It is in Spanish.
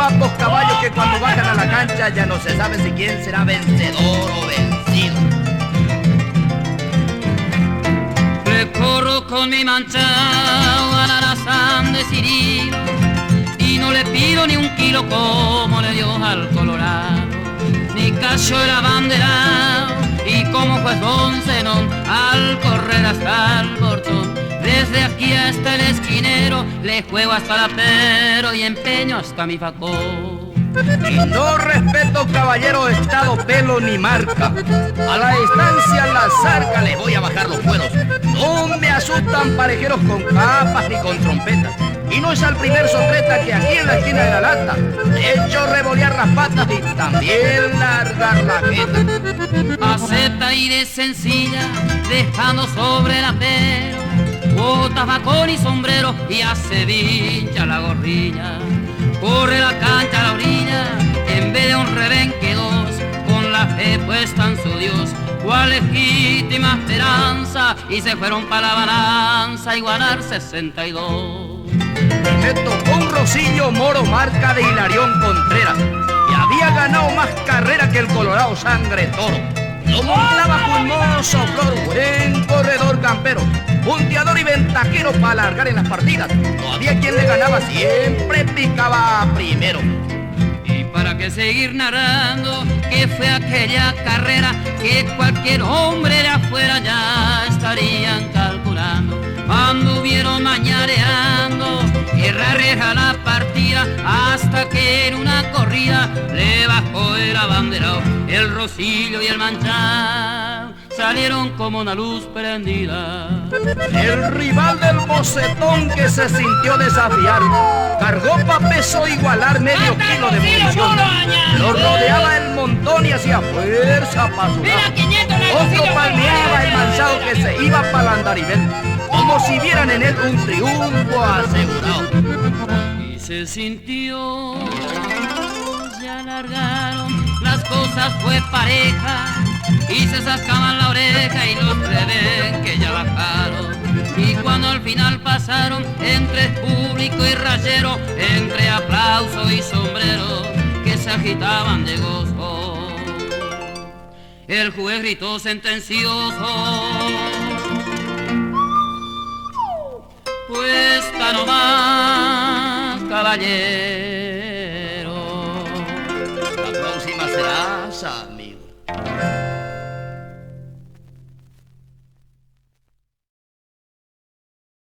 guapos caballos que cuando bajan a la cancha ya no se sabe si quién será vencedor o vencido. Recorro con mi manchao a la Arazán de Cirilo y no le pido ni un kilo como le dio al Colorado, ni cacho el abanderado y como juez Don Zenón al correr hasta el portón. Desde aquí hasta el esquinero le juego hasta la pero y empeño hasta mi facón. Y no respeto, caballero, estado, pelo ni marca. A la distancia, la zarca, le voy a bajar los cueros. No me asustan parejeros con capas ni con trompetas. Y no es al primer sorpresa que aquí en la esquina de la lata de hecho revolear las patas y también largar la jeta. Acepta y de sencilla, dejando sobre el acero botas, bacón y sombrero y hace vincha la gorrilla. Corre la cancha a la orilla, en vez de un rebenque dos, con la fe puesta en su Dios, cual legítima esperanza, y se fueron para la balanza y ganar 62. Y me tocó un Rosillo Moro marca de Hilarión Contreras, y había ganado más carrera que el Colorado Sangre Toro. Lo montaba pulmoso, flor, buen corredor campero, punteador y ventajero para alargar en las partidas. No había quien le ganaba, siempre picaba primero. Y para qué seguir narrando que fue aquella carrera que cualquier hombre de afuera ya estarían calculando. Anduvieron mañareando, reja la partida, hasta que en una corrida le bajó el abanderado. El Rosillo y el Manchao salieron como una luz prendida. El rival del Bocetón, que se sintió desafiar, cargó pa' peso igualar medio kilo de munición. Lo rodeaba el montón y hacía fuerza pa' su lado. Otro palmeaba el Manchao que se iba pa' el andarivel, como si vieran en él un triunfo asegurado. Y se sintió, se alargaron, las cosas fue pareja, y se sacaban la oreja y los que ya bajaron. Y cuando al final pasaron, entre público y rayero, entre aplauso y sombrero, que se agitaban de gozo, el juez gritó sentencioso: puesta no más, caballero. La próxima serás, amigo.